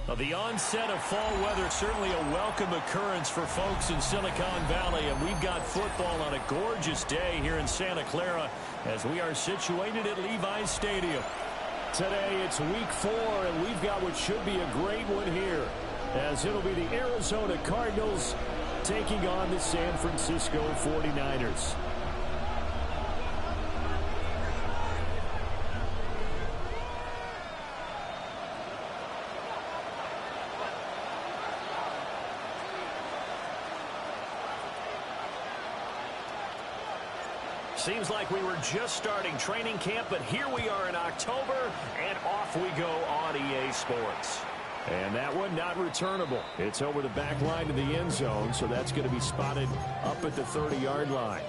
Well, the onset of fall weather, certainly a welcome occurrence for folks in Silicon Valley, and we've got football on a gorgeous day here in Santa Clara as we are situated at Levi's Stadium. Today it's week 4, and we've got what should be a great one here, as it'll be the Arizona Cardinals taking on the San Francisco 49ers. Seems like we were just starting training camp, but here we are in October, and off we go on EA Sports. And that one not returnable. It's over the back line of the end zone, so that's going to be spotted up at the 30-yard line.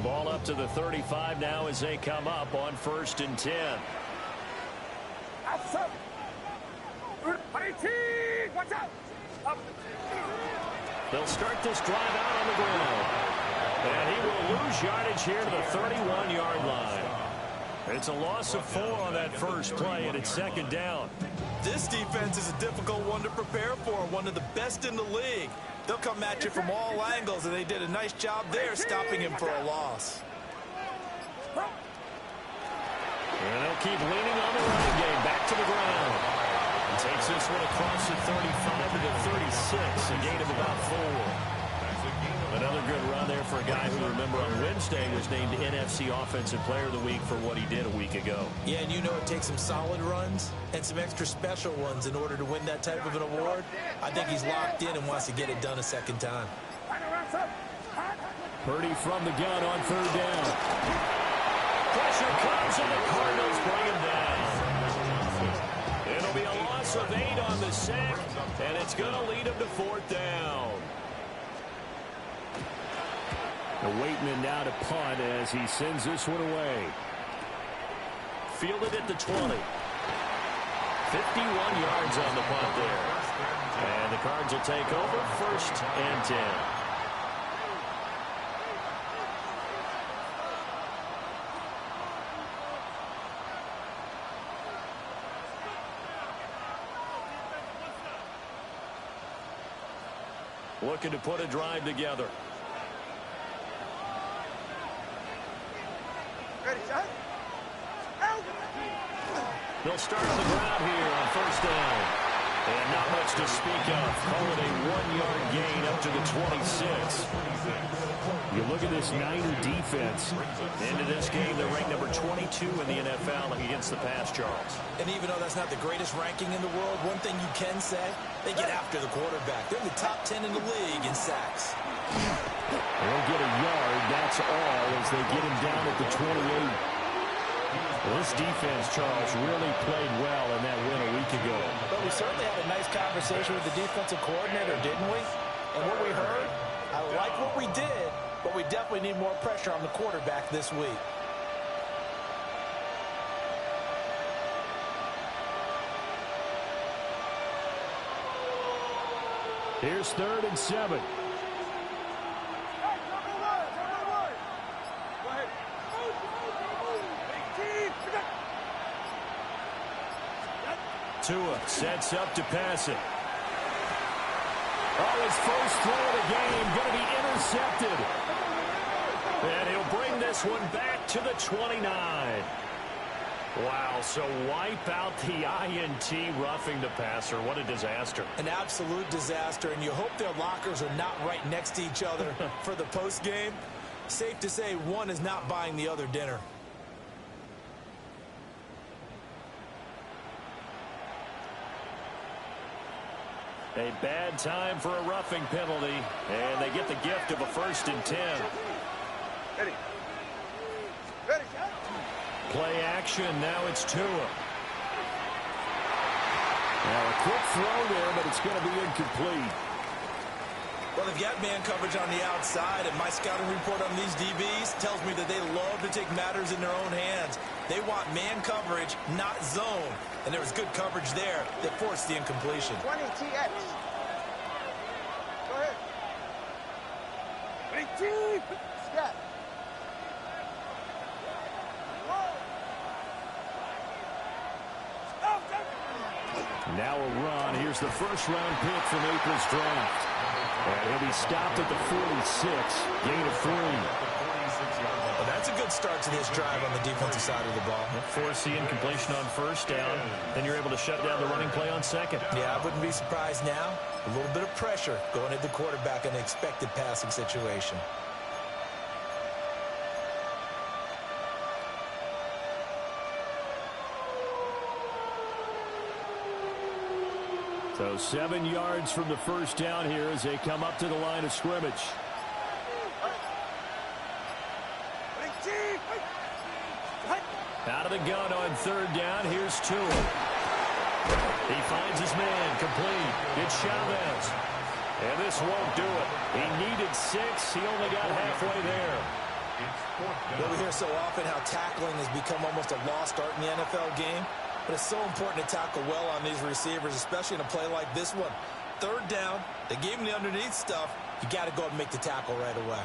Ball up to the 35 now as they come up on 1st and 10. Watch out! They'll start this drive out on the ground. And he will lose yardage here to the 31-yard line. It's a loss of 4 on that first play, and it's 2nd down. This defense is a difficult one to prepare for, one of the best in the league. They'll come at you from all angles, and they did a nice job there stopping him for a loss. And they'll keep leaning on the running game. Back to the ground. Takes this one across the 35 to the 36, a gain of about 4. Another good run there for a guy who, remember, on Wednesday was named NFC Offensive Player of the Week for what he did a week ago. Yeah, and you know it takes some solid runs and some extra special ones in order to win that type of an award. I think he's locked in and wants to get it done a second time. Purdy from the gun on 3rd down. Pressure comes, and the Cardinals bring him down. It'll be a loss of 8 on the sack, and it's going to lead him to 4th down. The Waitman now to punt as he sends this one away. Fielded at the 20. 51 yards on the punt there. And the Cards will take over 1st and 10. Looking to put a drive together. Ready, shot? They'll start on the ground here on 1st down. And not much to speak of. Call it a 1-yard gain up to the 26. You look at this Niner defense. Into this game, they're ranked number 22 in the NFL against the pass, Charles. And even though that's not the greatest ranking in the world, one thing you can say, they get after the quarterback. They're in the top 10 in the league in sacks. They'll get a yard, that's all, as they get him down at the 28. Well, this defense, Charles, really played well in that win a week ago. But we certainly had a nice conversation with the defensive coordinator, didn't we? And what we heard, I like what we did, but we definitely need more pressure on the quarterback this week. Here's 3rd and 7. Tua sets up to pass it. Oh, his first throw of the game going to be intercepted. And he'll bring this one back to the 29. Wow, so wipe out the INT, roughing the passer. What a disaster. An absolute disaster, and you hope their lockers are not right next to each other for the postgame. Safe to say one is not buying the other dinner. A bad time for a roughing penalty, and they get the gift of a 1st and 10. Ready. Ready. Play action, now it's Tua. Now a quick throw there, but it's going to be incomplete. Well, they've got man coverage on the outside, and my scouting report on these DBs tells me that they love to take matters in their own hands. They want man coverage, not zone. And there was good coverage there that forced the incompletion. 20 TX. Go ahead. 18. Step. Now a run. Here's the first-round pick from April's draft. And he'll be stopped at the 46. Gain of 3. Well, that's a good start to this drive on the defensive side of the ball. Forcing completion on first down. Then you're able to shut down the running play on second. Yeah, I wouldn't be surprised now. A little bit of pressure going at the quarterback in an expected passing situation. So 7 yards from the first down here as they come up to the line of scrimmage. Out of the gun on third down. Here's Tua. He finds his man. Complete. It's Chavez. And this won't do it. He needed 6. He only got halfway there. Well, we hear so often how tackling has become almost a lost art in the NFL game. But it's so important to tackle well on these receivers, especially in a play like this one. Third down, they gave him the underneath stuff. You got to go and make the tackle right away.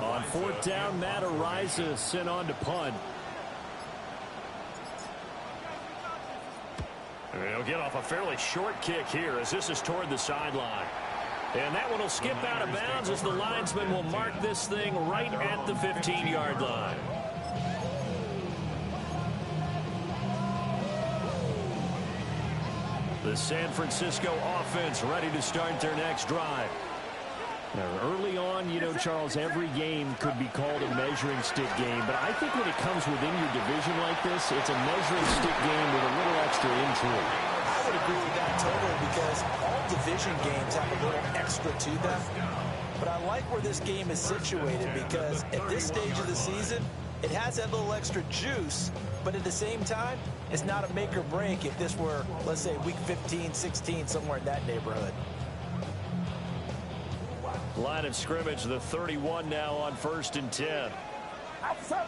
On fourth down, Matt Ariza sent on to punt. He'll get off a fairly short kick here as this is toward the sideline. And that one will skip out of bounds as the linesman will mark this thing right at the 15-yard line. The San Francisco offense ready to start their next drive. Now, early on, you know, Charles, every game could be called a measuring stick game. But I think when it comes within your division like this, it's a measuring stick game with a little extra intrigue. I would agree with that totally because all division games have a little extra to them. But I like where this game is situated because at this stage of the season, it has that little extra juice. But at the same time, it's not a make or break if this were, let's say, week 15, 16, somewhere in that neighborhood. Line of scrimmage, the 31 now on 1st and 10. Outside.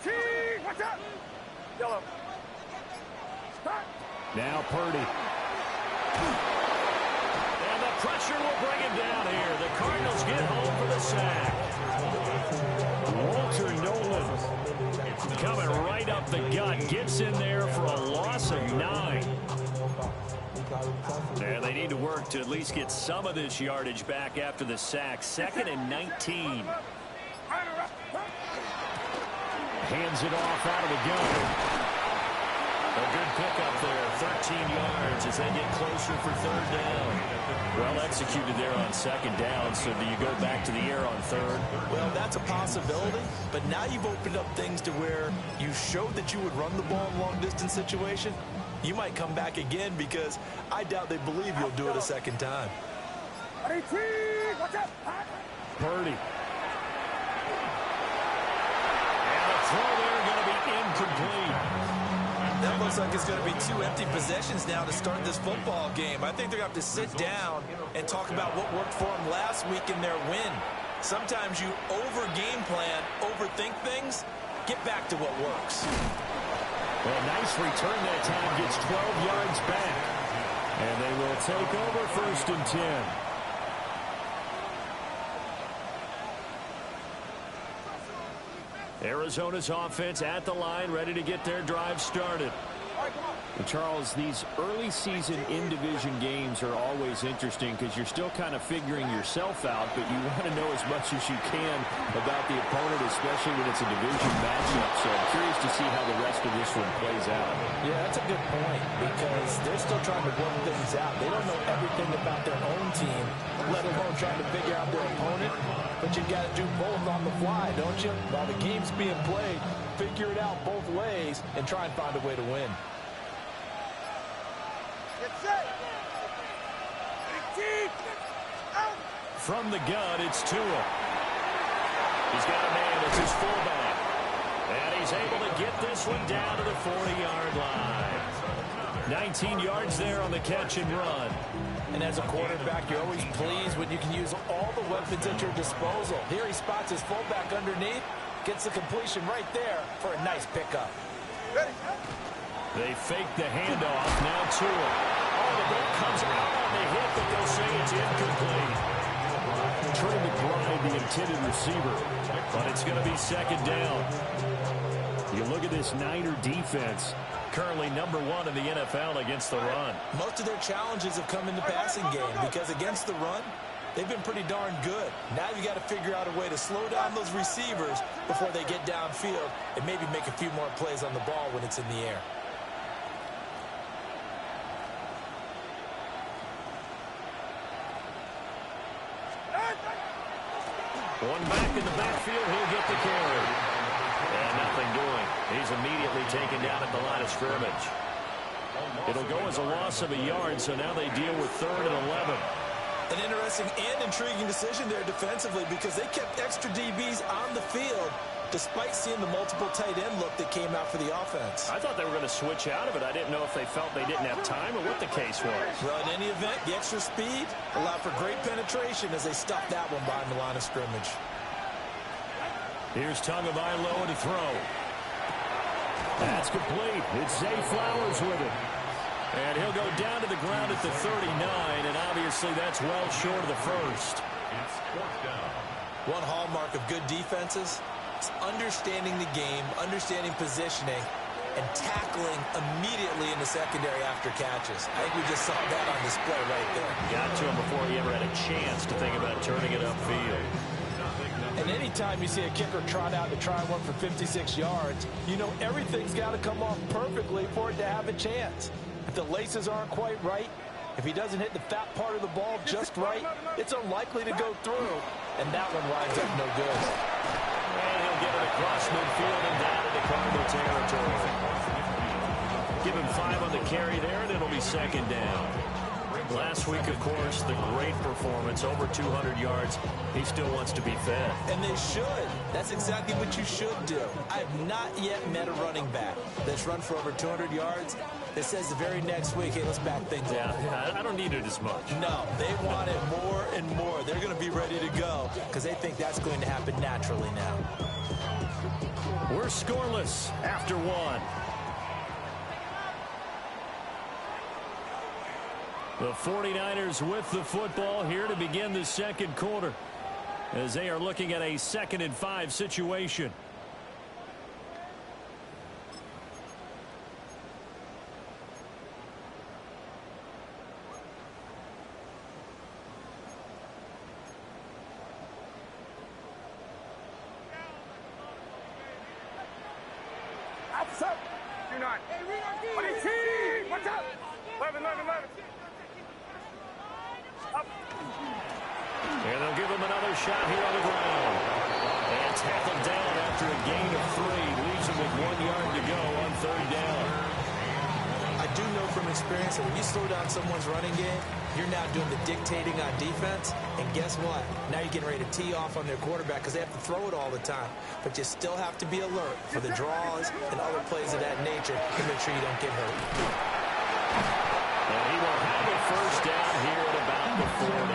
18. Watch out. Yellow. Start. Now Purdy. And the pressure will bring him down here. The Cardinals get home for the sack. Walter Nolan coming right up the gut. Gets in there for a loss of 9. And they need to work to at least get some of this yardage back after the sack. 2nd and 19. Hands it off out of the gun. A good pickup there. 13 yards as they get closer for 3rd down. Well executed there on 2nd down. So do you go back to the air on 3rd? Well, that's a possibility. But now you've opened up things to where you showed that you would run the ball in long-distance situation. You might come back again because I doubt they believe you'll do it a 2nd time. 18. Watch out. Purdy. And the throw there going to be incomplete. That looks like it's going to be 2 empty possessions now to start this football game. I think they're going to have to sit down and talk about what worked for them last week in their win. Sometimes you over-game plan, overthink things. Get back to what works. Well, nice return that time. Gets 12 yards back. And they will take over 1st and 10. Arizona's offense at the line, ready to get their drive started. And Charles, these early season in-division games are always interesting because you're still kind of figuring yourself out, but you want to know as much as you can about the opponent, especially when it's a division matchup. So I'm curious to see how the rest of this one plays out. Yeah, that's a good point because they're still trying to work things out. They don't know everything about their own team, let alone trying to figure out their opponent. But you've got to do both on the fly, don't you? While the game's being played, figure it out both ways and try and find a way to win. From the gun, it's Tua. He's got a man. It's his fullback. And he's able to get this one down to the 40-yard line. 19 yards there on the catch and run. And as a quarterback, you're always pleased when you can use all the weapons at your disposal. Here he spots his fullback underneath, gets the completion right there for a nice pickup. Ready. They fake the handoff. Now to him. Oh, the ball comes out on the hit, but they'll say it's incomplete. Trying to grind the intended receiver, but it's going to be second down. You look at this Niner defense, currently number 1 in the NFL against the run. Most of their challenges have come in the passing game because against the run, they've been pretty darn good. Now you got to figure out a way to slow down those receivers before they get downfield and maybe make a few more plays on the ball when it's in the air. One back in the backfield, he'll get the carry. And nothing doing. He's immediately taken down at the line of scrimmage. It'll go as a loss of a yard, so now they deal with 3rd and 11. An interesting and intriguing decision there defensively because they kept extra DBs on the field despite seeing the multiple tight end look that came out for the offense. I thought they were going to switch out of it. I didn't know if they felt they didn't have time or what the case was. Well, in any event, the extra speed allowed for great penetration as they stuffed that one behind the line of scrimmage. Here's Tagovailoa to throw. That's complete. It's Zay Flowers with it. And he'll go down to the ground at the 39, and obviously that's well short of the first. One hallmark of good defenses is understanding the game, understanding positioning, and tackling immediately in the secondary after catches. I think we just saw that on display right there. Got to him before he ever had a chance to think about turning it upfield. And anytime you see a kicker trot out to try one for 56 yards, you know everything's got to come off perfectly for it to have a chance. If the laces aren't quite right, if he doesn't hit the fat part of the ball just right, it's unlikely to go through. And that one winds up no good. And he'll get it across midfield and down into Cardinal territory. Give him 5 on the carry there, and it'll be second down. Last week, of course, the great performance, over 200 yards. He still wants to be fed. And they should. That's exactly what you should do. I have not yet met a running back that's run for over 200 yards that says the very next week, hey, let's back things up. Yeah, I don't need it as much. No, they want it more and more. They're going to be ready to go because they think that's going to happen naturally now. We're scoreless after 1. The 49ers with the football here to begin the second quarter as they are looking at a 2nd and 5 situation. Outside. 2-9. 18. Watch out. 11. Up. And they'll give him another shot here on the ground. And tackled down after a gain of 3. Leaves him with 1 yard to go on 3rd down. I do know from experience that when you slow down someone's running game, you're now doing the dictating on defense. And guess what? Now you're getting ready to tee off on their quarterback because they have to throw it all the time. But you still have to be alert for the draws and other plays of that nature to make sure you don't get hurt. And he will have a first down here at about the 40.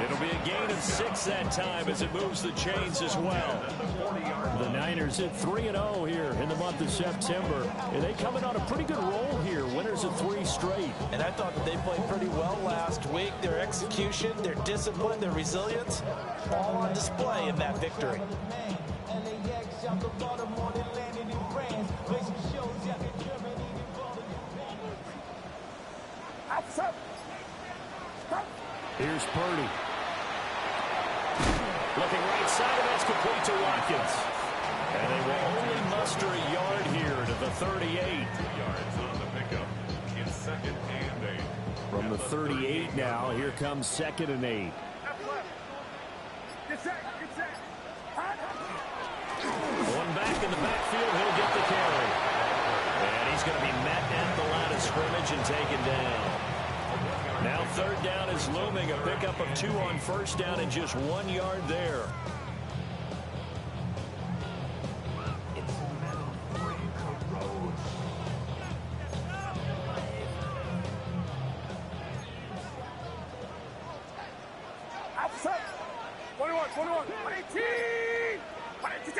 It'll be a gain of 6 that time as it moves the chains as well. The Niners at 3-0 here in the month of September. And they coming on a pretty good roll here. Winners of 3 straight. And I thought that they played pretty well last week. Their execution, their discipline, their resilience, all on display in that victory. Outside. Here's Purdy. Looking right side, and that's complete to Watkins. And they will only muster a yard here to the 38. Yards on the pickup in 2nd and 8. From the 38 now, here comes 2nd and 8. Get set. One back in the backfield, he'll get the carry. And he's going to be met at the line of scrimmage and taken down. Now 3rd down is looming, a pickup of 2 on 1st down and just 1 yard there. Outside. 21. 18. 18.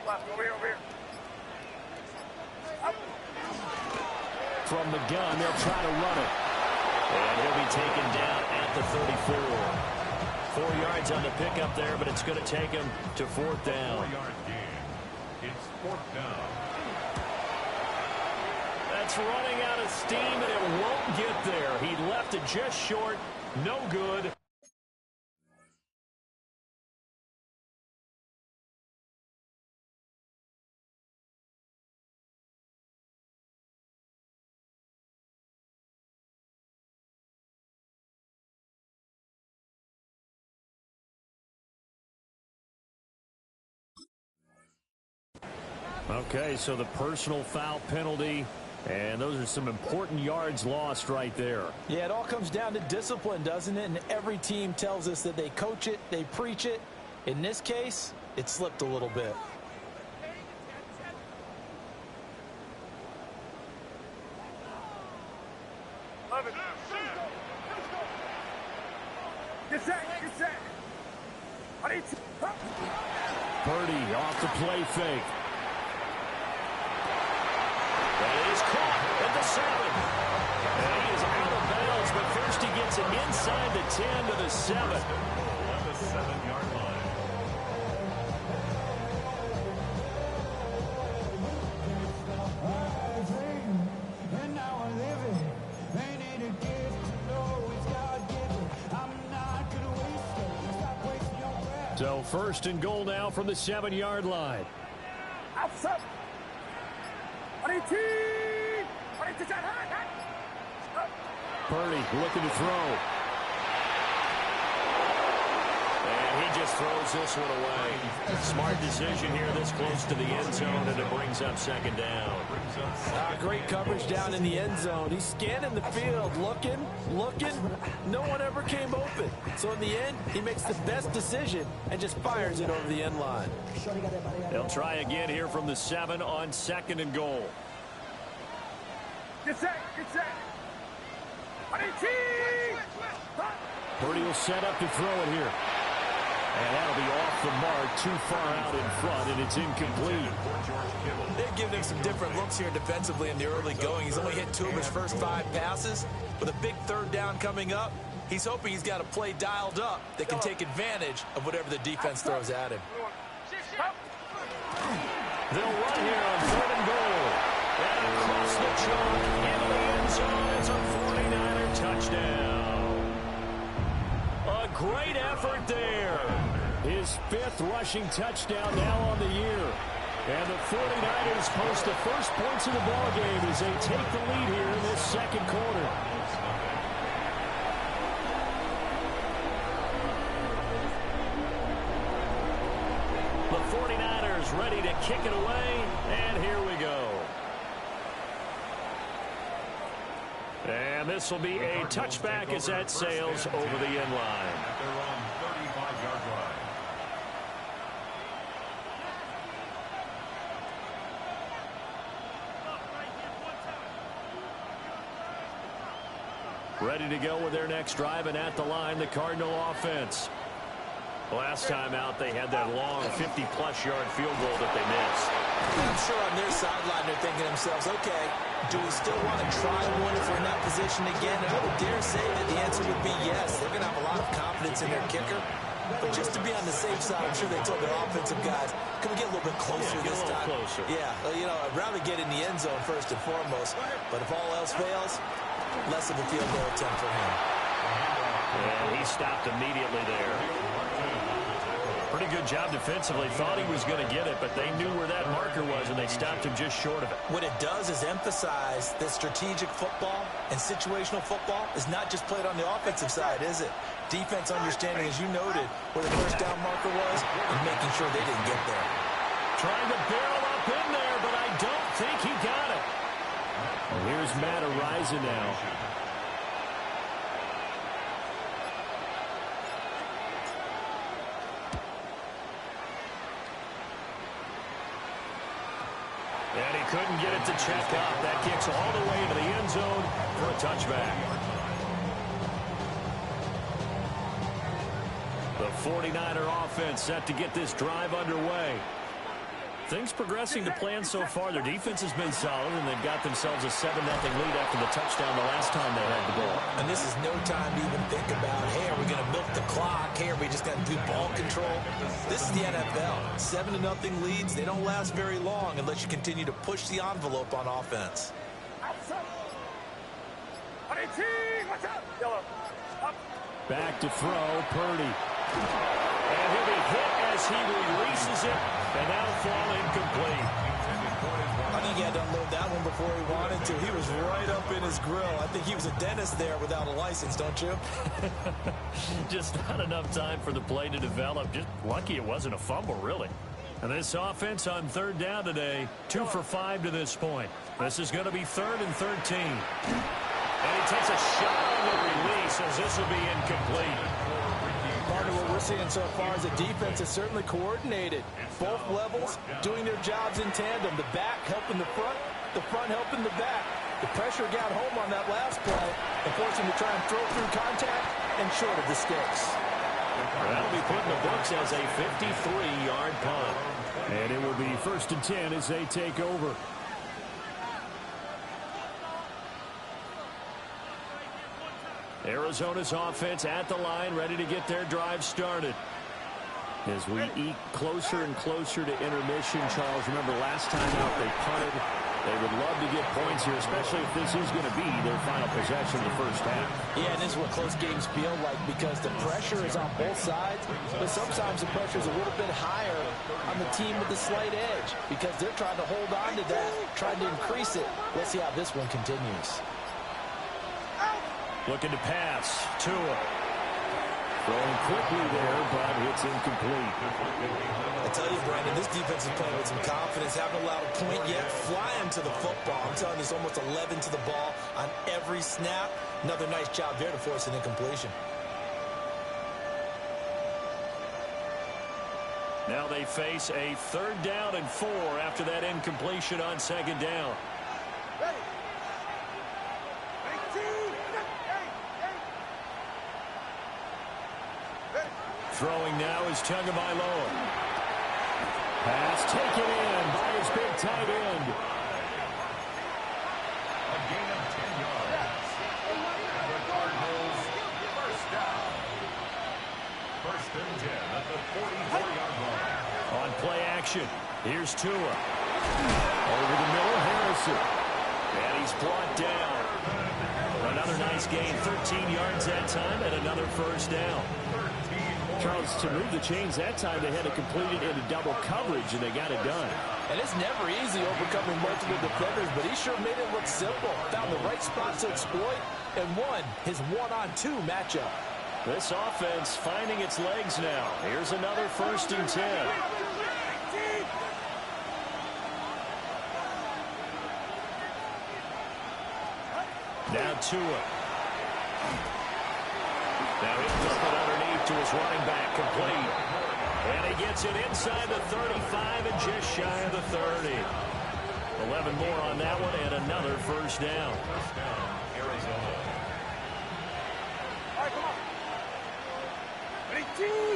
Left. Over here. Up. from the gun. They'll try to run it. And he'll be taken down at the 34. 4 yards on the pickup there, but it's going to take him to 4th down. 4-yard gain. It's 4th down. That's running out of steam, and it won't get there. He left it just short. No good. Okay, so the personal foul penalty, and those are some important yards lost right there. Yeah, it all comes down to discipline, doesn't it? And every team tells us that they coach it, they preach it. In this case, it slipped a little bit. Get set, get set. Purdy off the play fake. That is caught at the 7. And he is out of bounds, but first he gets it inside the 10 to the 7. At the 7-yard line. So 1st and goal now from the 7-yard line. Outside. 18. Purdy looking to throw. And he just throws this one away. Smart decision here this close to the end zone, and it brings up 2nd down. Great coverage down in the end zone. He's scanning the field, looking. No one ever came open. So in the end, he makes the best decision and just fires it over the end line. They'll try again here from the 7 on 2nd and goal. Get set, get set. 18. Purdy will set up to throw it here. And that'll be off the mark, too far out in front, and it's incomplete. They've given him some different looks here defensively in the early going. He's only hit 2 of his first 5 passes. With a big 3rd down coming up, he's hoping he's got a play dialed up that can take advantage of whatever the defense throws at him. They'll run here on 3rd and goal. And across the chalk into the end zone. It's a 49er touchdown. A great effort there. His 5th rushing touchdown now on the year. And the 49ers post the first points of the ballgame as they take the lead here in this 2nd quarter. The 49ers ready to kick it away, and here we go. And this will be a touchback as that sails over the end line. At their own 35-yard line. Ready to go with their next drive, and at the line, the Cardinal offense. Last time out, they had that long 50-plus yard field goal that they missed. I'm sure on their sideline they're thinking to themselves, okay, do we still want to try one if we're in that position again? And I would dare say that the answer would be yes. They're going to have a lot of confidence in their kicker. But just to be on the safe side, I'm sure they told their offensive guys, can we get a little bit closer this time? Closer. Yeah, you know, I'd rather get in the end zone first and foremost. But if all else fails, less of a field goal attempt for him. And he stopped immediately there. Pretty good job defensively. Thought he was going to get it, but they knew where that marker was, and they stopped him just short of it. What it does is emphasize that strategic football and situational football is not just played on the offensive side, is it? Defense understanding, as you noted, where the first down marker was and making sure they didn't get there. Trying to barrel up in there, but I don't think he got it. Well, here's Matt Ariza now. And he couldn't get it to check up. That kicks all the way into the end zone for a touchback. The 49er offense set to get this drive underway. Things progressing to plan so far. Their defense has been solid, and they've got themselves a 7-0 lead after the touchdown the last time they had the ball. And this is no time to even think about, hey, are we going to milk the clock? Hey, are we just going to do ball control? This is the NFL. 7-0 leads, they don't last very long unless you continue to push the envelope on offense. Back to throw, Purdy. And he'll be hit as he releases it, and that'll fall incomplete. I think he had to unload that one before he wanted to. He was right up in his grill. I think he was a dentist there without a license, don't you? Just not enough time for the play to develop. Just lucky it wasn't a fumble, really. And this offense on 3rd down today, 2 for 5 to this point. This is going to be 3rd and 13. And he takes a shot on the release as this will be incomplete. Part of what we're seeing so far is the defense is certainly coordinated. Both levels doing their jobs in tandem. The back helping the front helping the back. The pressure got home on that last play and forced him to try and throw through contact and short of the sticks. That'll be put in the books as a 53-yard punt. And it will be 1st and 10 as they take over. Arizona's offense at the line, ready to get their drive started. As we eke closer and closer to intermission, Charles, remember last time out they punted. They would love to get points here, especially if this is going to be their final possession of the first half. Yeah, and this is what close games feel like because the pressure is on both sides, but sometimes the pressure is a little bit higher on the team with the slight edge because they're trying to hold on to that, trying to increase it. Let's see how this one continues. Looking to pass. Tua. Throwing quickly there, but it's incomplete. I tell you, Brandon, this defense is playing with some confidence. Haven't allowed a point yet. Flying to the football. I'm telling you, there's almost 11 to the ball on every snap. Another nice job there to force an incompletion. Now they face a 3rd down and 4 after that incompletion on 2nd down. Throwing now is Tagovailoa. Pass taken in by his big tight end. A gain of 10 yards. The Cardinals, first down. 1st and 10 at the 44-yard line. On play action, here's Tua. Over the middle, Harrison. And he's brought down. Another nice gain, 13 yards that time, and another 1st down. Charles, to move the chains that time, they had to complete it into double coverage, and they got it done. And it's never easy overcoming multiple defenders, but he sure made it look simple. Found the right spot to exploit and won his 1-on-2 matchup. This offense finding its legs now. Here's another 1st and 10. Now Tua. Now he'll dump it underneath to his running back, complete. And he gets it inside the 35 and just shy of the 30. 11 more on that one and another 1st down. First down, Arizona. All right, come on. Ready, two,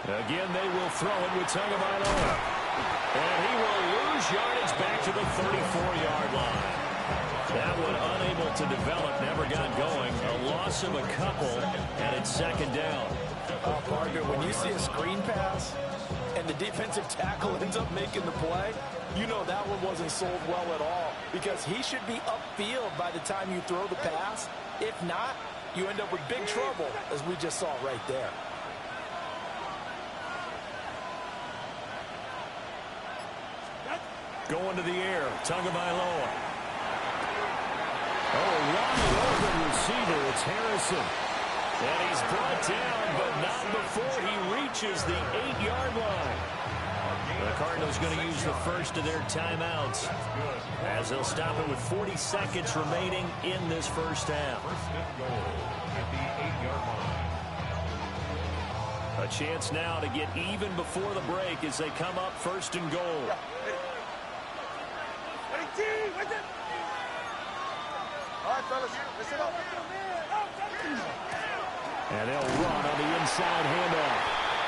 Again, they will throw it with Tagovailoa. And he will lose yardage back to the 34-yard line. That one unable to develop, never got going. A loss of a couple, and it's 2nd down. Partner, when you see a screen pass and the defensive tackle ends up making the play, you know that one wasn't sold well at all because he should be upfield by the time you throw the pass. If not, you end up with big trouble, as we just saw right there. Going to the air, Tagovailoa. Oh, wide open receiver, it's Harrison. And he's brought down, but not before he reaches the 8-yard line. The Cardinals going to use the first of their timeouts as they'll stop it with 40 seconds remaining in this first half. First and goal at the 8-yard line. A chance now to get even before the break as they come up 1st and goal. All right, fellas, listen up. And they'll run on the inside handoff.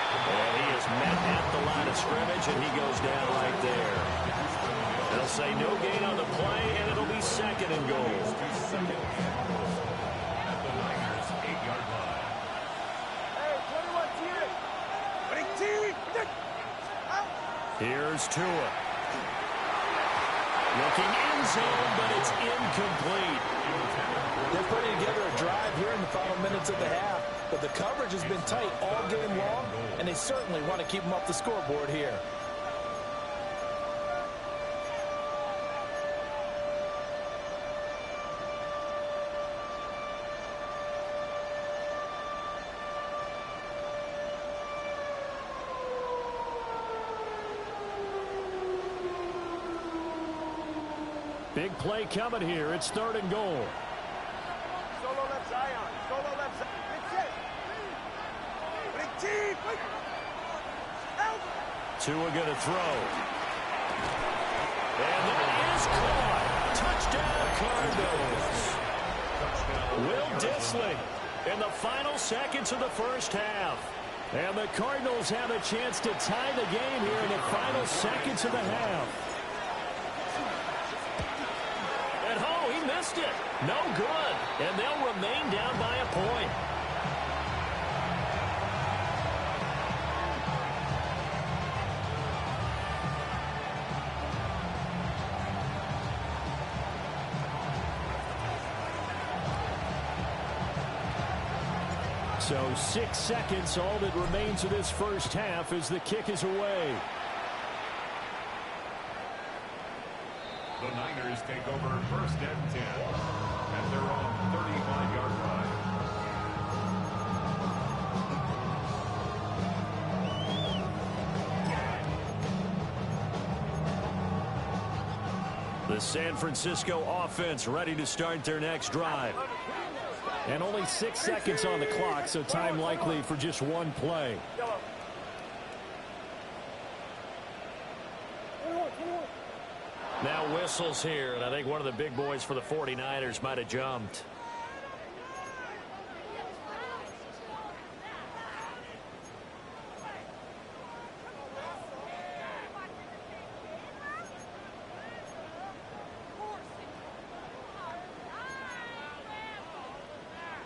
And he is met at the line of scrimmage, and he goes down right there. They'll say no gain on the play, and it'll be second and goal. At the Niners' 8-yard line. Hey, 21, Here's Tua. Looking in zone, but it's incomplete. They're putting together a drive here in the final minutes of the half, but the coverage has been tight all game long, and they certainly want to keep them off the scoreboard here. Big play coming here. It's third and goal. Solo left Zion. Solo left Zion. Tua going to throw. And that is caught. Touchdown, Cardinals. Will Dissly in the final seconds of the first half. And the Cardinals have a chance to tie the game here in the final seconds of the half. He missed it. No good. And they'll remain down by a point. So 6 seconds, all that remains of this first half as the kick is away. The Niners take over first and 10 at their own 35-yard line. The San Francisco offense ready to start their next drive. And only 6 seconds on the clock, so time likely for just one play. Now whistles here, and I think one of the big boys for the 49ers might have jumped.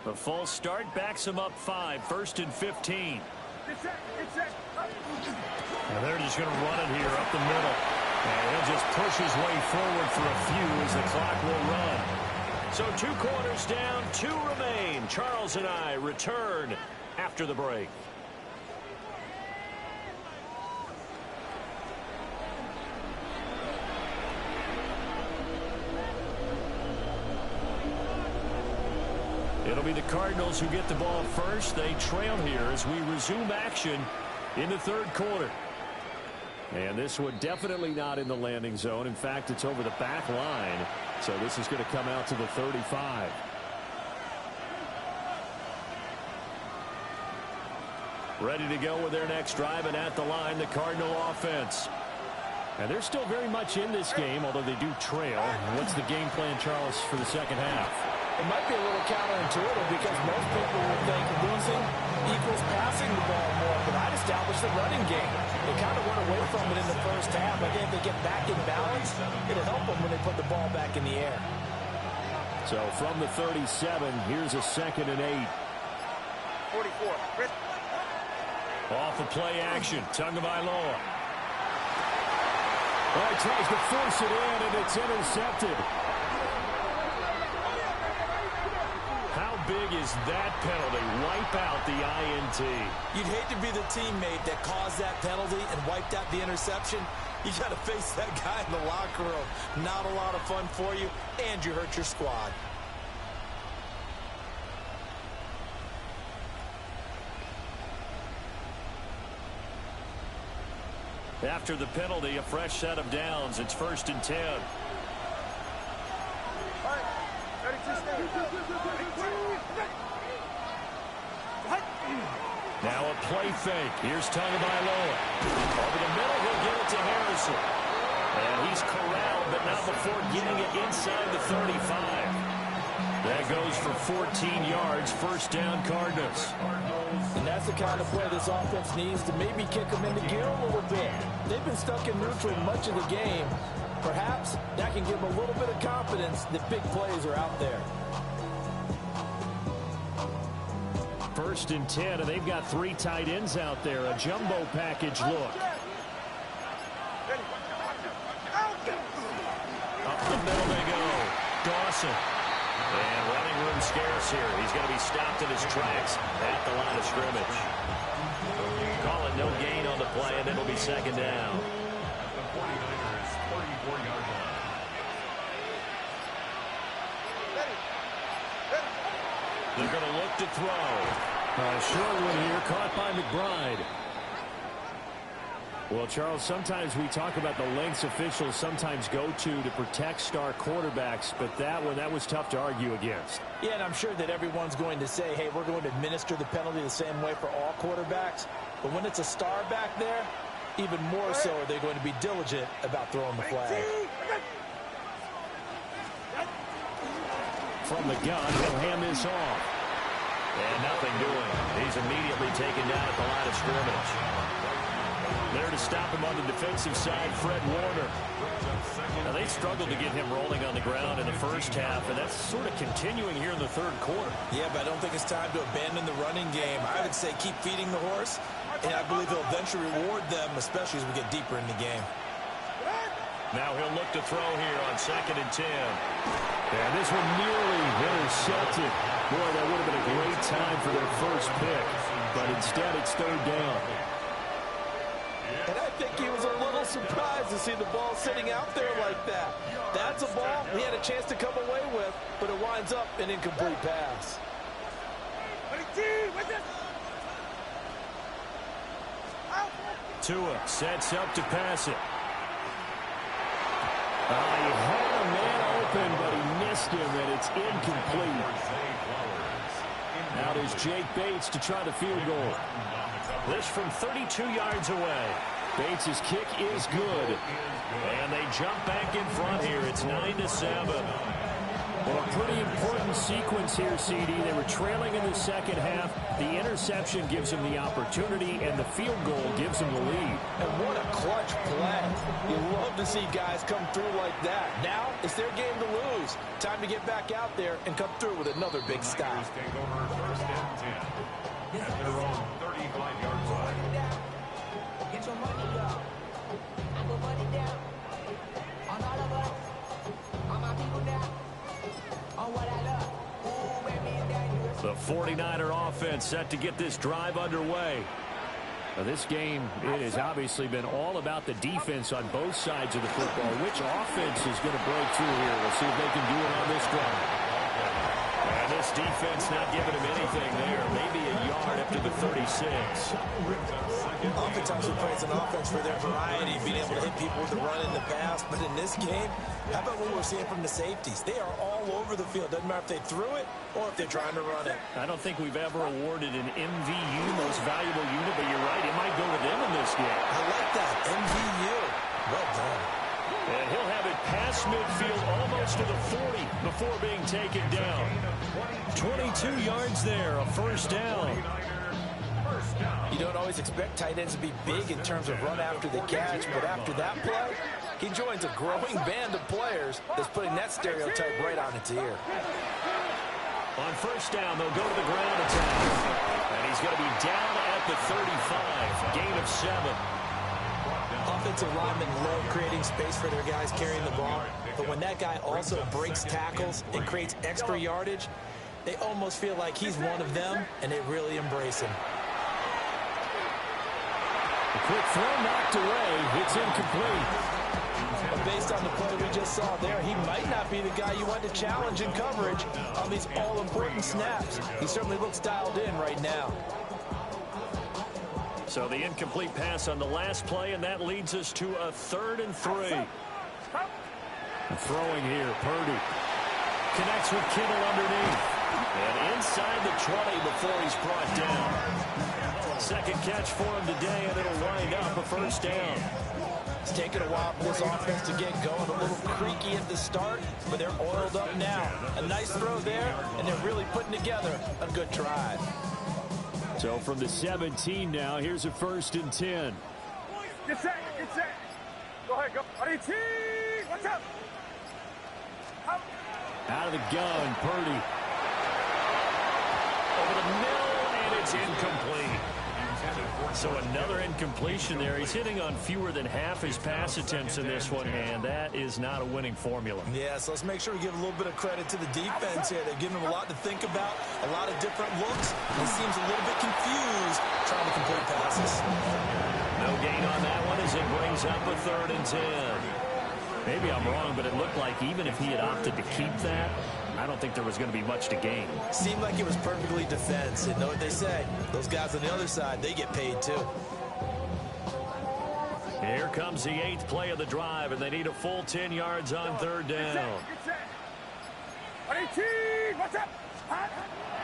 The false start backs him up 5, 1st and 15. And they're just going to run it here up the middle. And he'll just push his way forward for a few as the clock will run. So 2 quarters down, 2 remain. Charles and I return after the break. It'll be the Cardinals who get the ball first. They trail here as we resume action in the third quarter. And this one definitely not in the landing zone. In fact, it's over the back line. So this is going to come out to the 35. Ready to go with their next drive, and at the line, the Cardinal offense. And they're still very much in this game, although they do trail. What's the game plan, Charles, for the second half? It might be a little counterintuitive because most people would think losing equals passing the ball more, but I'd establish the running game. They kind of went away from it in the first half. I think if they get back in balance, it'll help them when they put the ball back in the air. So from the 37, here's a 2nd and 8. 44. Chris. Off of play action, Tagovailoa. Well, he tries to force it in, and it's intercepted. How big is that penalty? Wipe out the INT. You'd hate to be the teammate that caused that penalty and wiped out the interception. You got to face that guy in the locker room. Not a lot of fun for you, and you hurt your squad. After the penalty, a fresh set of downs. It's 1st and 10. Now a play fake. Here's Tagovailoa. Over the middle, he'll get it to Harrison. And he's corralled, but not before inside the 35. That goes for 14 yards. First down, Cardinals. And that's the kind of play this offense needs to maybe kick them into gear a little bit. They've been stuck in neutral much of the game. Perhaps that can give them a little bit of confidence that big plays are out there. First and 10, and they've got 3 tight ends out there. A jumbo package look. Up the middle they go. Dawson. And running room scarce here. He's going to be stopped in his tracks at the line of scrimmage. Call it no gain on the play, and it'll be second down. The 49ers 44-yard line. They're going to look to throw. Short one here, caught by McBride. Well, Charles, sometimes we talk about the lengths officials sometimes go to protect star quarterbacks, but that was tough to argue against. Yeah, and I'm sure that everyone's going to say, hey, we're going to administer the penalty the same way for all quarterbacks. But when it's a star back there, even more so are they going to be diligent about throwing the flag. From the gun, he'll hand this off. And nothing doing. He's immediately taken down at the line of scrimmage. There to stop him on the defensive side, Fred Warner. Now, they struggled to get him rolling on the ground in the first half, and that's sort of continuing here in the third quarter. Yeah, but I don't think it's time to abandon the running game. I would say keep feeding the horse, and I believe he'll eventually reward them, especially as we get deeper in the game. Now he'll look to throw here on 2nd and 10. And this one nearly intercepted. Boy, that would have been a great time for their first pick, but instead it's 3rd down. And I think he was a little surprised to see the ball sitting out there like that. That's a ball he had a chance to come away with, but it winds up an incomplete pass. Tua sets up to pass it. He had a man open, but he missed him, and it's incomplete. Out is Jake Bates to try the field goal. This from 32 yards away. Bates' kick is good. And they jump back in front here. It's 9-7. Well, a pretty important sequence here, CD. They were trailing in the second half. The interception gives them the opportunity, and the field goal gives them the lead. And what a clutch play. You love to see guys come through like that. Now it's their game to lose. Time to get back out there and come through with another big stop. Take over 1st and 10 at their own 35-yard line. Get your money up. I put money down. On all of us. On my people now. On what I love. Ooh, baby, it's dangerous. The 49er offense set to get this drive underway. Now, this game, it has obviously been all about the defense on both sides of the football. Which offense is going to break through here? We'll see if they can do it on this drive. And this defense not giving him anything there. Maybe a yard up to the 36. Oftentimes we praise an offense for their variety, being able to hit people with the run in the pass. But in this game, how about what we're seeing from the safeties? They are all over the field. Doesn't matter if they threw it or if they're trying to run it. I don't think we've ever awarded an MVU, most valuable unit, but you're right. It might go to them in this game. I like that. MVU. Well done. And he'll have it past midfield almost to the 40 before being taken down. 22 yards there, a first down. You don't always expect tight ends to be big in terms of run after the catch, but after that play, he joins a growing band of players that's putting that stereotype right on its ear. On first down, they'll go to the ground attack. And he's going to be down at the 35, gain of 7. Offensive linemen love creating space for their guys carrying the ball, but when that guy also breaks tackles and creates extra yardage, they almost feel like he's one of them, and they really embrace him. A quick throw knocked away. It's incomplete. But based on the play we just saw there, he might not be the guy you want to challenge in coverage on these all-important snaps. He certainly looks dialed in right now. So the incomplete pass on the last play, and that leads us to a 3rd and 3. Throwing here, Purdy. Connects with Kittle underneath. And inside the 20 before he's brought down. Second catch for him today, and it'll wind up a first down. It's taken a while for this offense to get going. A little creaky at the start, but they're oiled up now. A nice throw there, and they're really putting together a good drive. So from the 17 now, here's a 1st and 10. Get set, get set. Go ahead, go. RDT, watch out. Out of the gun, Purdy. Over the middle, and it's incomplete. So another incompletion there. He's hitting on fewer than half his pass attempts in this one, and that is not a winning formula. Yeah, so let's make sure we give a little bit of credit to the defense here. They're giving him a lot to think about, a lot of different looks. He seems a little bit confused trying to complete passes. No gain on that one as it brings up a 3rd and 10. Maybe I'm wrong, but it looked like even if he had opted to keep that, I don't think there was going to be much to gain. Seemed like it was perfectly defensive. Know what they say? Those guys on the other side, they get paid too. Here comes the 8th play of the drive, and they need a full 10 yards on 3rd down. RDT, watch out.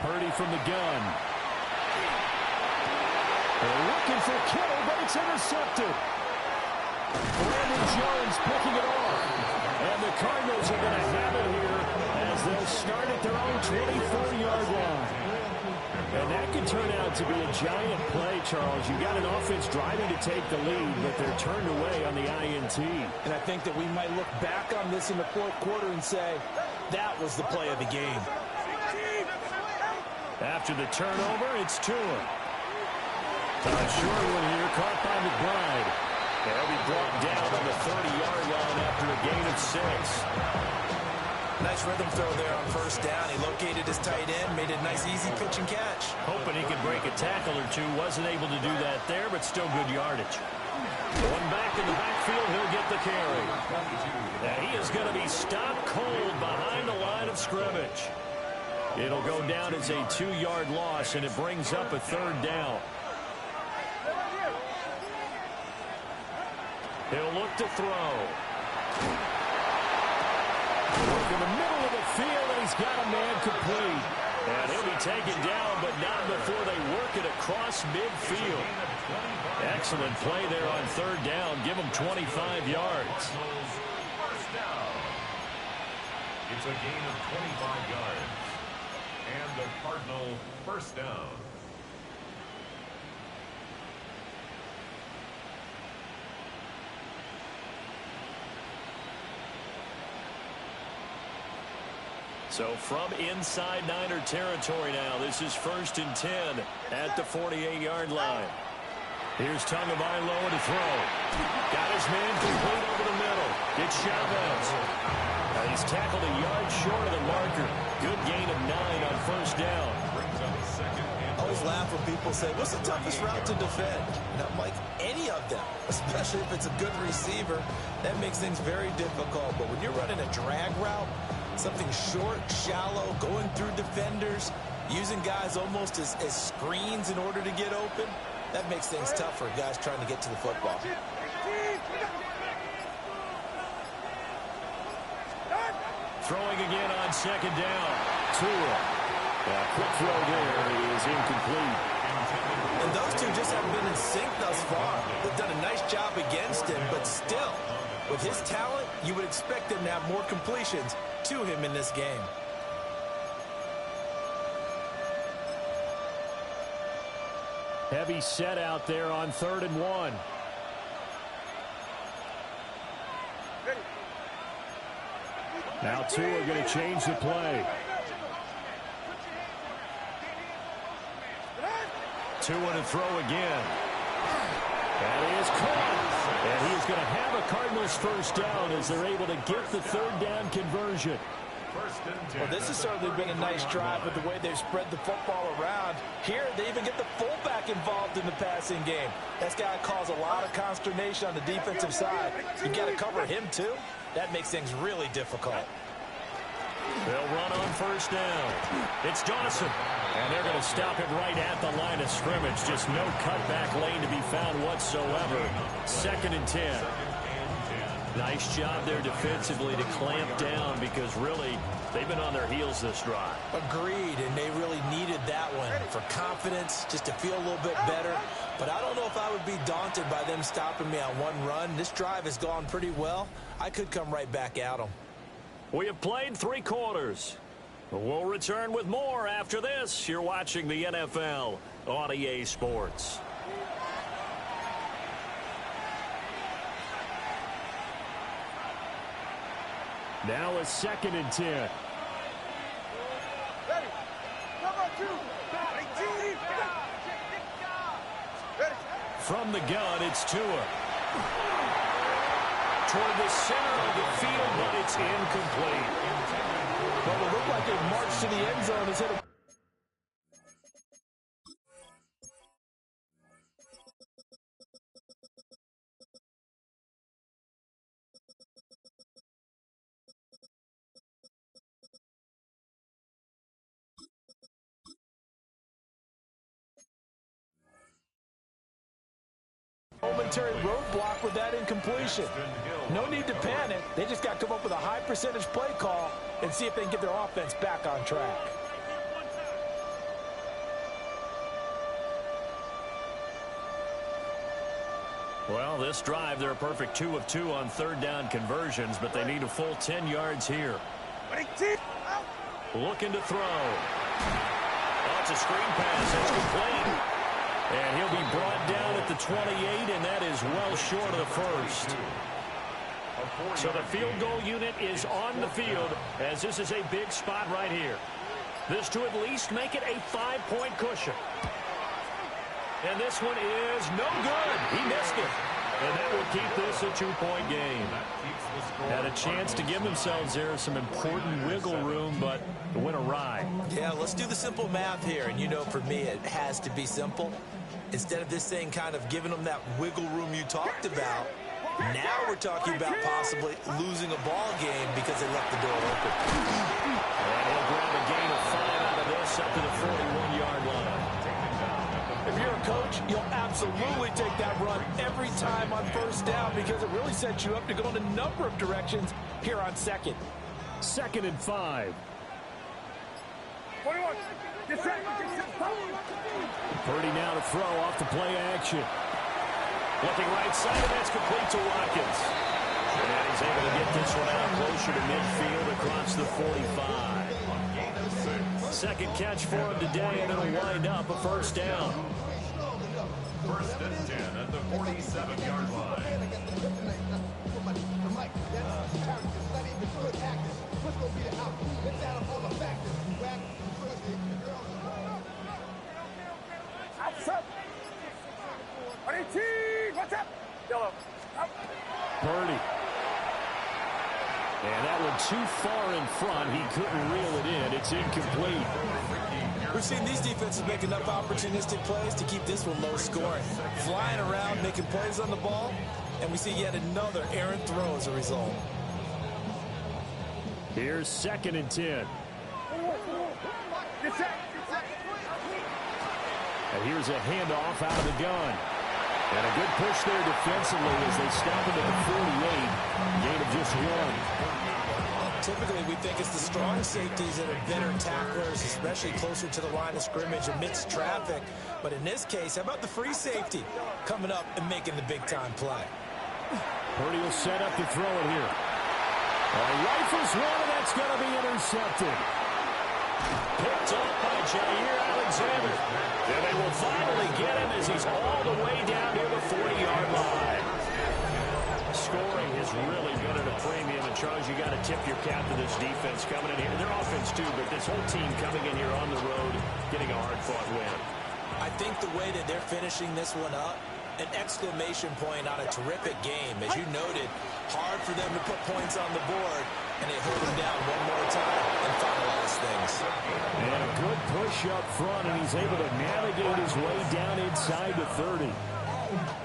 Purdy from the gun. They're looking for Kittle, but it's intercepted. Brandon Jones picking it off. And the Cardinals are going to have it here as they'll start at their own 24-yard line. And that could turn out to be a giant play, Charles. You've got an offense driving to take the lead, but they're turned away on the INT. And I think that we might look back on this in the 4th quarter and say, that was the play of the game. After the turnover, it's Tua. A short one here, caught by McBride. They'll be brought down on the 30-yard line after a gain of 6. Nice rhythm throw there on 1st down. He located his tight end, made a nice easy pitch and catch. Hoping he could break a tackle or two. Wasn't able to do that there, but still good yardage. One back in the backfield, he'll get the carry. Now he is going to be stopped cold behind the line of scrimmage. It'll go down as a 2-yard loss, and it brings up a 3rd down. He'll look to throw. Work in the middle of the field, and he's got a man complete. And he'll be taken down, but not before they work it across midfield. Excellent play there on 3rd down. Give him 25 yards. First down. It's a gain of 25 yards. And the Cardinal 1st down. So from inside Niner territory now, this is 1st and 10 at the 48-yard line. Here's Tagovailoa to throw. Got his man complete over the middle. It's Chavez. He's tackled a yard short of the marker. Good gain of 9 on 1st down. I always laugh when people say, what's the toughest route to defend? And I'm like, any of them, especially if it's a good receiver. That makes things very difficult. But when you're running a drag route, something short, shallow, going through defenders, using guys almost as screens in order to get open, that makes things tough for guys trying to get to the football. Throwing again on 2nd down. Tua. Quick throw there is incomplete. And those two just haven't been in sync thus far. They've done a nice job against him, but still, with his talent, you would expect them to have more completions to him in this game. Heavy set out there on 3rd and 1. Now Tua going to change the play. Tua to throw again. That is caught. And he is going to have a Cardinals 1st down as they're able to get the 3rd down conversion. Well, this has certainly been a nice drive with the way they've spread the football around. Here, they even get the fullback involved in the passing game. That's got to cause a lot of consternation on the defensive side. You got to cover him, too. That makes things really difficult. They'll run on 1st down. It's Dawson. And they're going to stop it right at the line of scrimmage. Just no cutback lane to be found whatsoever. 2nd and 10. Nice job there defensively to clamp down because really they've been on their heels this drive. Agreed, and they really needed that one for confidence, just to feel a little bit better. but I don't know if I would be daunted by them stopping me on one run. This drive has gone pretty well. I could come right back at them. We have played 3 quarters. We'll return with more after this. You're watching the NFL on EA Sports. Now a 2nd and 10. Ready. Number 2. Ready. From the gun, it's Tua. Toward the center of the field, but it's incomplete. Well, it looked like it marched to the end zone. Has hit a momentary roadblock with that incompletion. No need to panic. They just got to come up with a high percentage play call and see if they can get their offense back on track. Well, this drive, they're a perfect 2 of 2 on 3rd down conversions, but they need a full 10 yards here. Looking to throw. Oh, it's a screen pass. It's complete. And he'll be brought down at the 28, and that is well short of the first. So the field goal unit is on the field, as this is a big spot right here. This to at least make it a 5-point cushion. And this one is no good. He missed it. And that will keep this a 2-point game. Had a chance to give themselves there some important wiggle room, but it went awry. Yeah, let's do the simple math here. And you know, for me, it has to be simple. Instead of this thing kind of giving them that wiggle room you talked about, now we're talking about possibly losing a ball game because they left the door open. And he'll grab a gain of 5 out of this up to the 41-yard line. If you're a coach, you'll absolutely take that run every time on 1st down because it really sets you up to go in a number of directions here on 2nd. 2nd and 5. 21. Get set. Purdy now to throw off the play action. Looking right side, and that's complete to Watkins. And he's able to get this one out closer to midfield across the 45. 2nd catch for him today, and it'll wind up a 1st down. 1st and 10 at the 47-yard line. What's up? Yellow. Purdy. And that one too far in front. He couldn't reel it in. It's incomplete. We've seen these defenses make enough opportunistic plays to keep this one low scoring. Flying around, making plays on the ball, and we see yet another errant throw as a result. Here's 2nd and 10. And here's a handoff out of the gun. And a good push there defensively as they stop him at the 48. Gain of just 1. Typically, we think it's the strong safeties that are better tacklers, especially closer to the line of scrimmage amidst traffic. But in this case, how about the free safety coming up and making the big-time play? Purdy will set up to throw it here. Rifles one, and that's going to be intercepted. Picked up by Jair Alexander. And they will finally get him as he's all the way down near the 40-yard line. Scoring has really been at a premium. And, Charles, you got to tip your cap to this defense coming in here. Their offense, too, but this whole team coming in here on the road, getting a hard-fought win. I think the way that they're finishing this one up, an exclamation point on a terrific game. As you noted, hard for them to put points on the board, and they hold them down one more time and finalize things. And a good push up front, and he's able to navigate his way down inside the 30.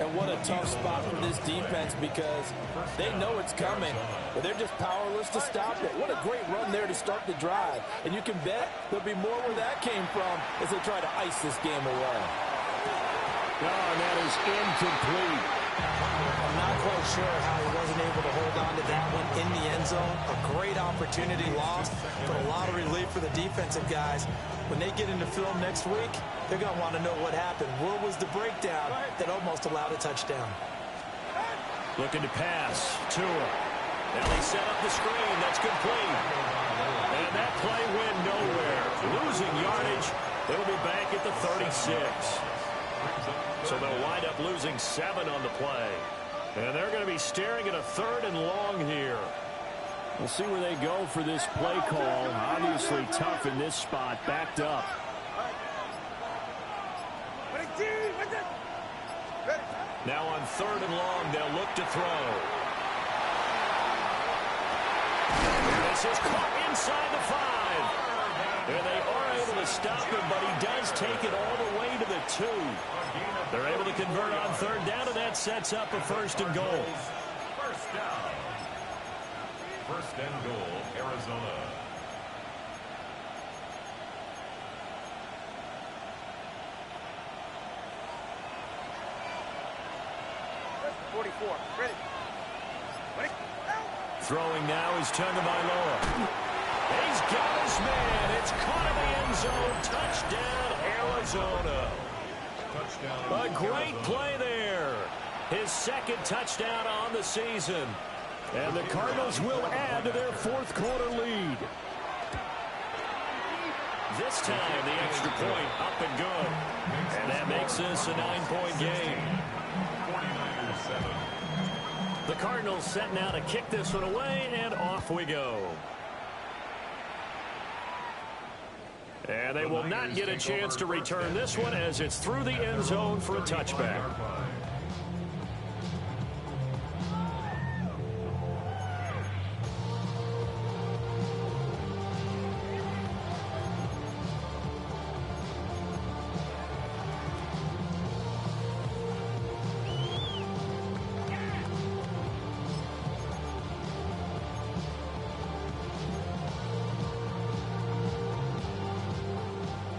And what a tough spot for this defense because they know it's coming, but they're just powerless to stop it. What a great run there to start the drive. And you can bet there'll be more where that came from as they try to ice this game away. Oh, and that is incomplete. I'm not quite sure how he wasn't able to hold on to that one in the end end zone. A great opportunity lost, but a lot of relief for the defensive guys. When they get into film next week, they're going to want to know what happened. Where was the breakdown that almost allowed a touchdown? Looking to pass. Tua. Now they set up the screen. That's complete. And that play went nowhere. Losing yardage. They'll be back at the 36. So they'll wind up losing 7 on the play. And they're going to be staring at a 3rd and long here. We'll see where they go for this play call. Obviously tough in this spot. Backed up. Now on 3rd and long, they'll look to throw. This is caught inside the 5. And they are able to stop him, but he does take it all the way to the 2. They're able to convert on 3rd down, and that sets up a 1st and goal. First down. 1st and goal, Arizona. 44. Ready. Throwing now is Tagovailoa. He's got his man. It's caught in the end zone. Touchdown, Arizona. A great play there. His 2nd touchdown on the season. And the Cardinals will add to their 4th quarter lead. This time, the extra point up and good. And that makes this a 9-point game. 49ers 7. The Cardinals set now to kick this one away, and off we go. And they will not get a chance to return this one as it's through the end zone for a touchback.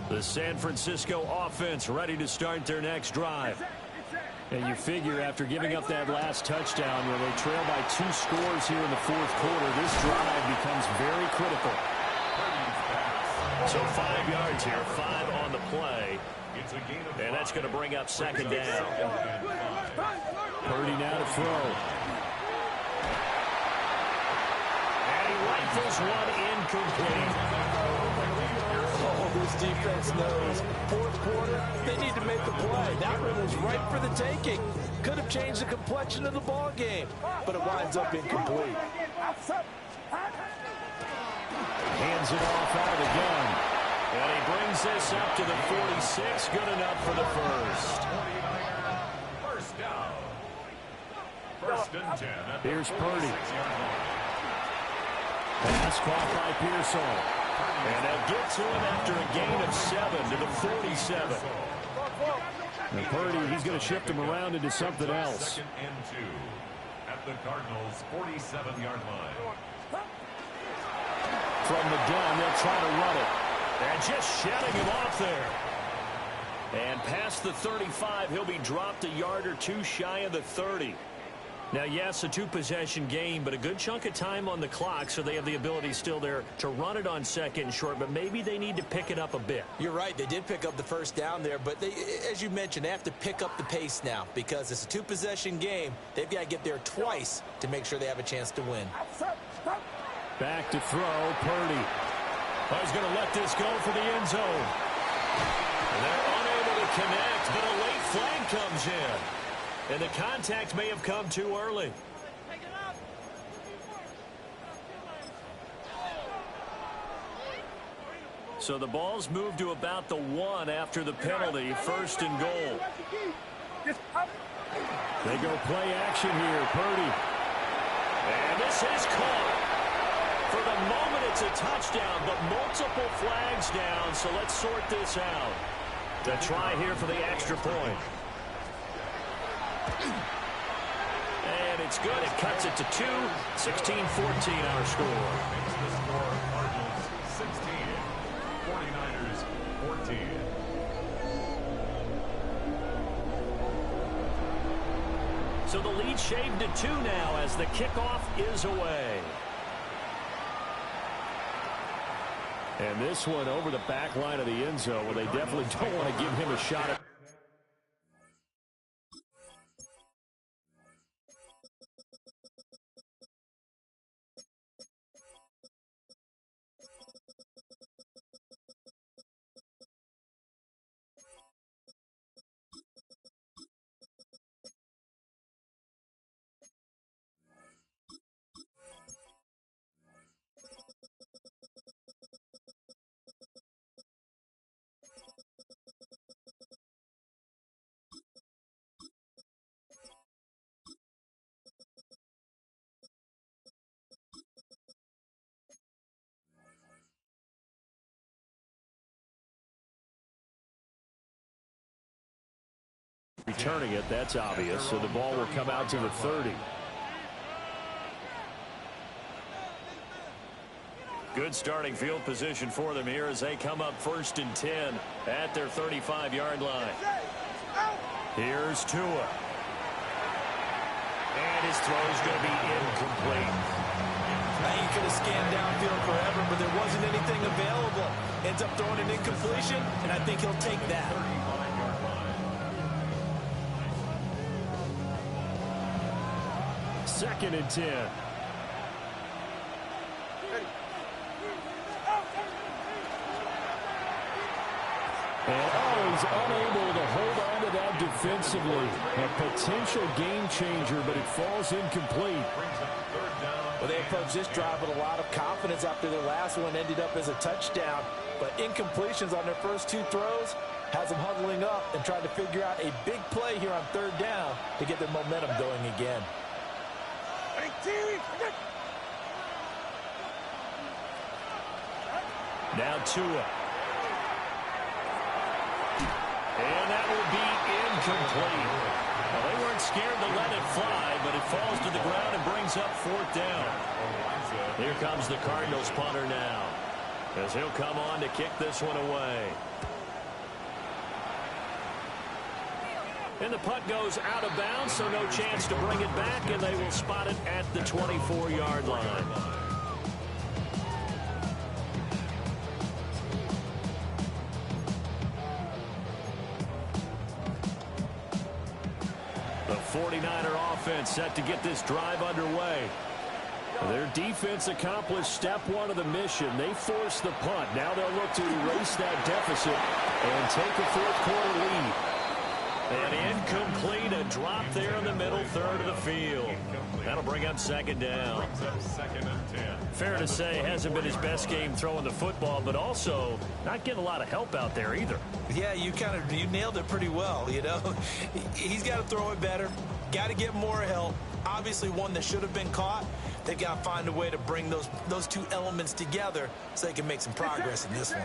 The San Francisco offense ready to start their next drive. And you figure after giving up that last touchdown where they trail by 2 scores here in the 4th quarter, this drive becomes very critical. So 5 yards here, 5 on the play. And that's going to bring up 2nd down. Purdy now to throw. And he rifles one incomplete. This defense knows 4th quarter, they need to make a play. That one was right for the taking. Could have changed the complexion of the ball game, but it winds up incomplete. Hands it off out of the gun. And he brings this up to the 46. Good enough for the 1st. 1st down. 1st and 10. Here's Purdy. Pass caught by Pearsall. And they'll get to him after a gain of 7 to the 47. And Purdy, he's going to shift him around into something else. 2nd and 2 at the Cardinals' 47-yard line. From the gun, they'll try to run it. And just shutting him off there. And past the 35, he'll be dropped a yard or 2 shy of the 30. Now, yes, a 2-possession game, but a good chunk of time on the clock, so they have the ability still there to run it on 2nd and short, but maybe they need to pick it up a bit. You're right. They did pick up the 1st down there, but they, as you mentioned, they have to pick up the pace now because it's a 2-possession game. They've got to get there twice to make sure they have a chance to win. Back to throw, Purdy. Oh, he's going to let this go for the end zone. And they're unable to connect, but a late flag comes in. And the contact may have come too early. So the ball's moved to about the 1 after the penalty, 1st and goal. They go play action here, Purdy. And this is caught. For the moment, it's a touchdown, but multiple flags down, so let's sort this out. The try here for the extra point. And it's good. It cuts it to 2. 16-14 our score. Makes the score Cardinals 16, 49ers 14. So the lead shaved to 2 now as the kickoff is away. And this one over the back line of the end zone, where they definitely don't want to give him a shot at. Returning it, that's obvious. So the ball will come out to the 30. Good starting field position for them here as they come up 1st and 10 at their 35-yard line. Here's Tua. And his throw's going to be incomplete. Now you could have scanned downfield forever, but there wasn't anything available. Ends up throwing an incompletion, and I think he'll take that. 2nd and 10. And he's unable to hold on to that defensively. A potential game changer, but it falls incomplete. Well, they approached this drive with a lot of confidence after their last one ended up as a touchdown. But incompletions on their first 2 throws has them huddling up and trying to figure out a big play here on 3rd down to get their momentum going again. Now Tua. And that will be incomplete. Well, they weren't scared to let it fly, but it falls to the ground and brings up 4th down. Here comes the Cardinals punter now, as he'll come on to kick this one away. And the punt goes out of bounds, so no chance to bring it back, and they will spot it at the 24-yard line. The 49er offense set to get this drive underway. Their defense accomplished step 1 of the mission. They forced the punt. Now they'll look to erase that deficit and take a 4th quarter lead. And incomplete, a drop there in the middle third of the field. That'll bring up 2nd down. Fair to say, hasn't been his best game throwing the football, but also not getting a lot of help out there either. Yeah, you nailed it pretty well, you know. He's got to throw it better, got to get more help. Obviously one that should have been caught. They've got to find a way to bring those 2 elements together so they can make some progress in this one.